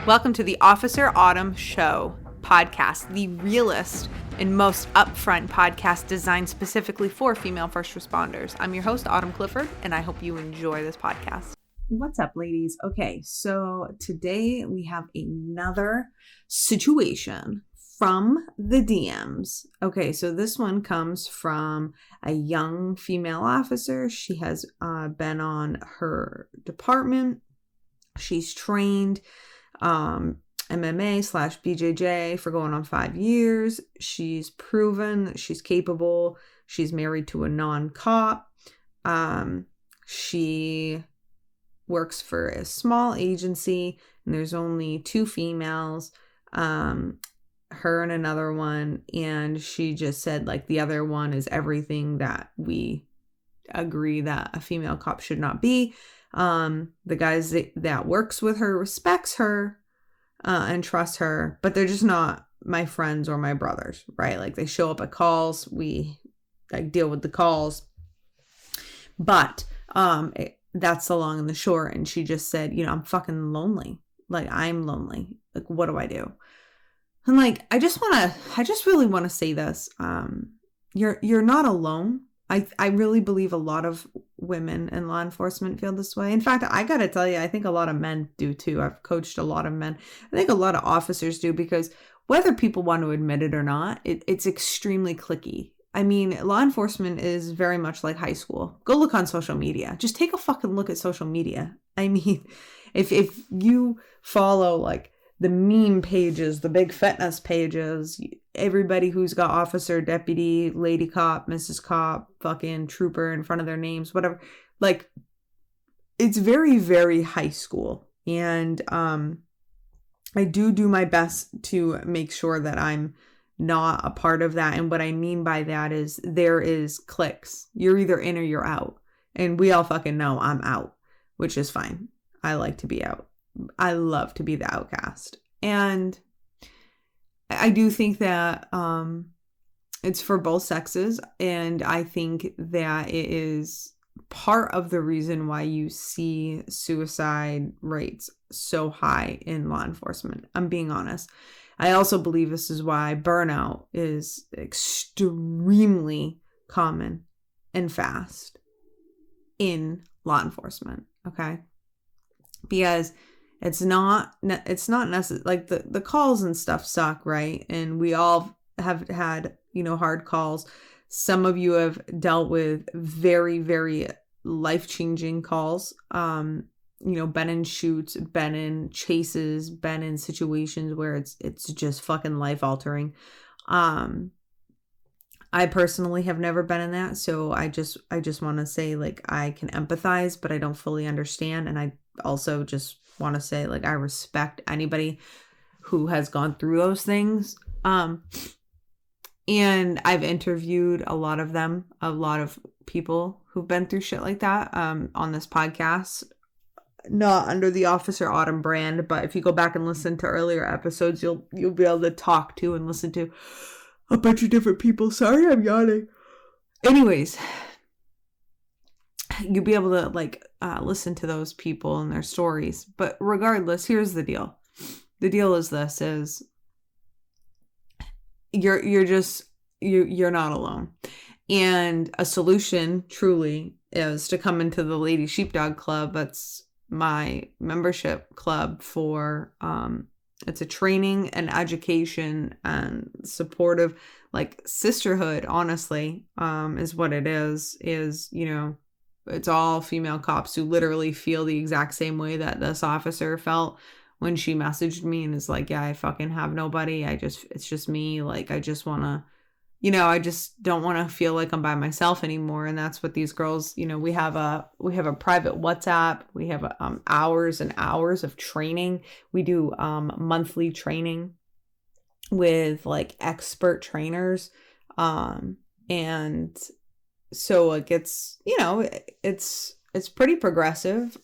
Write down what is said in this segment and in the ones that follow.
Welcome to the Officer Autumn Show podcast, the realest and most upfront podcast designed specifically for female first responders. I'm your host, Autumn Clifford, and I hope you enjoy this podcast. What's up, ladies? Okay, so today we have another situation from the DMs. Okay, so this one comes from a young female officer. She has been on her department. She's trained MMA/BJJ for going on 5 years. She's proven that she's capable. She's married to a non-cop. She works for a small agency, and there's only 2 females, her and another one, and she just said like the other one is everything that we agree that a female cop should not be. The guys that works with her respects her and trusts her, but they're just not my friends or my brothers, right? Like they show up at calls, we like deal with the calls, but that's the long and the short. And she just said, you know, I'm fucking lonely. Like I'm lonely. Like what do I do? And like I just really want to say this. You're not alone. I really believe a lot of women in law enforcement feel this way. In fact, I got to tell you, I think a lot of men do too. I've coached a lot of men. I think a lot of officers do, because whether people want to admit it or not, it's extremely cliquey. I mean, law enforcement is very much like high school. Go look on social media. Just take a fucking look at social media. I mean, if you follow like the meme pages, the big fitness pages, everybody who's got officer, deputy, lady cop, Mrs. Cop, fucking trooper in front of their names, whatever. Like, it's very, very high school. And I do my best to make sure that I'm not a part of that. And what I mean by that is there is cliques. You're either in or you're out. And we all fucking know I'm out, which is fine. I like to be out. I love to be the outcast. And I do think that it's for both sexes. And I think that it is part of the reason why you see suicide rates so high in law enforcement. I'm being honest. I also believe this is why burnout is extremely common and fast in law enforcement. Okay. Because it's not necessary. Like the calls and stuff suck, right? And we all have had, you know, hard calls. Some of you have dealt with very, very life-changing calls. You know, been in shoots, been in chases, been in situations where it's just fucking life-altering. I personally have never been in that, so I just want to say like I can empathize, but I don't fully understand. And I also just want to say like I respect anybody who has gone through those things. And I've interviewed a lot of people who've been through shit like that on this podcast, not under the Officer Autumn brand, but if you go back and listen to earlier episodes, you'll be able to talk to and listen to a bunch of different people. Sorry, I'm yawning. Anyways, you'll be able to like listen to those people and their stories. But regardless, here's the deal. The deal is this: is you're not alone. And a solution truly is to come into the Lady Sheepdog Club. That's my membership club for it's a training and education and supportive, like sisterhood, honestly, is what it is, you know, it's all female cops who literally feel the exact same way that this officer felt when she messaged me and is like, yeah, I fucking have nobody. It's just me. Like, I just want to, you know, I just don't want to feel like I'm by myself anymore. And that's what these girls, you know, we have a private WhatsApp. We have hours and hours of training. We do monthly training with like expert trainers. And so it gets, you know, it's pretty progressive.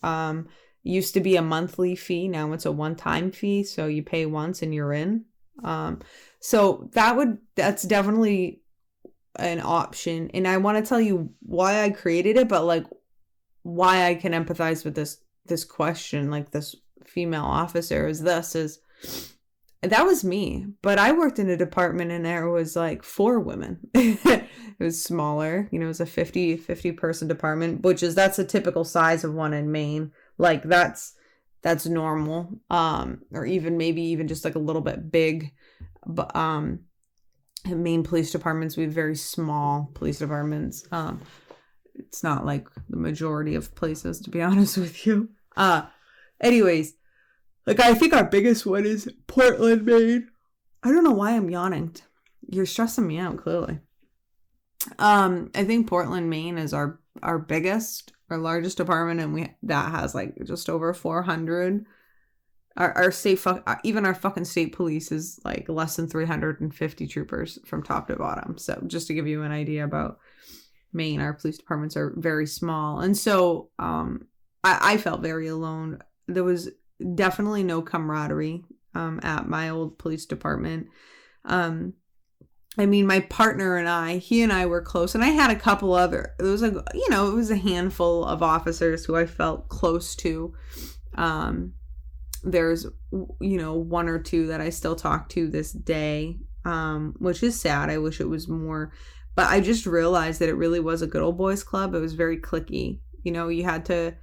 Used to be a monthly fee. Now it's a one-time fee. So you pay once and you're in. So that's definitely an option. And I want to tell you why I created it, but like why I can empathize with this question, like this female officer is that was me. But I worked in a department and there was like 4 women. It was smaller, it was a 50 person department, that's a typical size of one in Maine. Like that's normal. Or even just like a little bit big. But Maine police departments, we have very small police departments. It's not like the majority of places, to be honest with you. Anyways, like I think our biggest one is Portland, Maine. I don't know why I'm yawning. You're stressing me out, clearly. I think Portland, Maine is our biggest, our largest department, and that has like just over 400. Our state, even our fucking state police is like less than 350 troopers from top to bottom. So just to give you an idea about Maine, our police departments are very small. And so I felt very alone. There was definitely no camaraderie at my old police department. My partner and he and I were close, and I had a couple other, it was like, it was a handful of officers who I felt close to. There's, 1 or 2 that I still talk to this day, which is sad. I wish it was more, but I just realized that it really was a good old boys club. It was very cliquey. You had to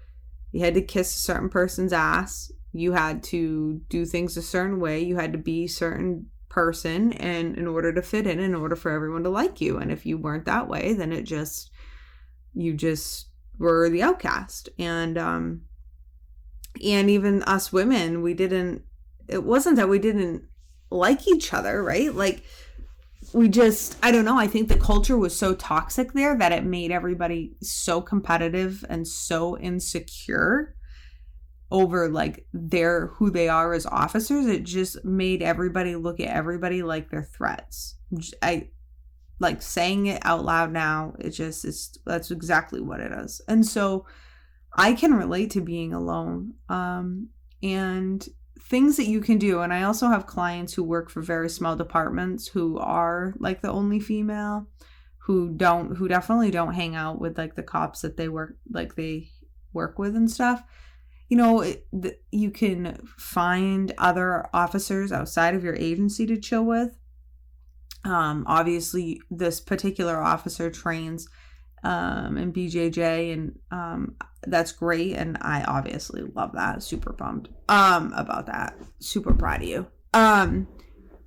kiss a certain person's ass. You had to do things a certain way. You had to be a certain person, and in order to fit in order for everyone to like you. And if you weren't that way, then you just were the outcast. And even us women, it wasn't that we didn't like each other, right? Like I don't know. I think the culture was so toxic there that it made everybody so competitive and so insecure over like who they are as officers. It just made everybody look at everybody like they're threats. I like saying it out loud now. That's exactly what it is. And so I can relate to being alone, and things that you can do. And I also have clients who work for very small departments who are like the only female, who definitely don't hang out with like the cops that they work with and stuff. You can find other officers outside of your agency to chill with. Obviously this particular officer trains in BJJ, and that's great, and I obviously love that. Super pumped about that. Super proud of you.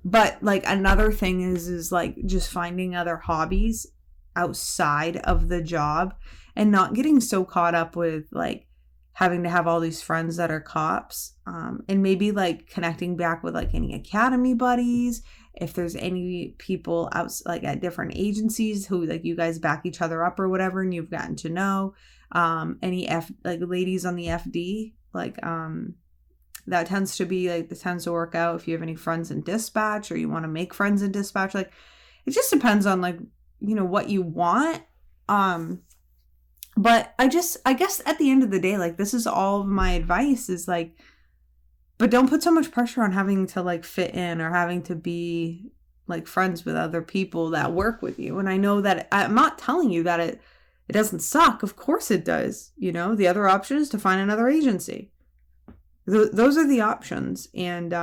But like another thing is like just finding other hobbies outside of the job, and not getting so caught up with like having to have all these friends that are cops, and maybe like connecting back with like any academy buddies. If there's any people out like at different agencies who like you guys back each other up or whatever, and you've gotten to know, any like ladies on the FD, like that tends to work out. If you have any friends in dispatch, or you want to make friends in dispatch, like it just depends on like what you want. But I guess at the end of the day, like this is all of my advice is like, but don't put so much pressure on having to like fit in or having to be like friends with other people that work with you. And I know that I'm not telling you that it doesn't suck. Of course it does. The other option is to find another agency. Those are the options. And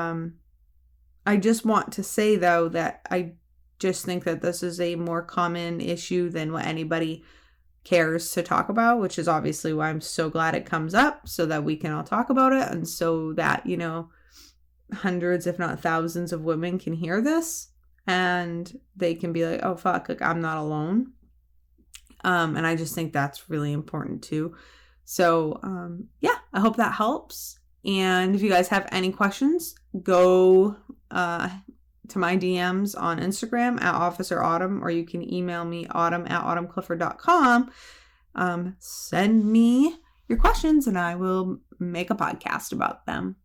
I just want to say though that I just think that this is a more common issue than what anybody cares to talk about, which is obviously why I'm so glad it comes up so that we can all talk about it, and so that hundreds if not thousands of women can hear this and they can be like, oh fuck, like I'm not alone. And I just think that's really important too. So yeah, I hope that helps. And if you guys have any questions, go to my DMs on Instagram at Officer Autumn, or you can email me autumn@autumnclifford.com. Send me your questions and I will make a podcast about them.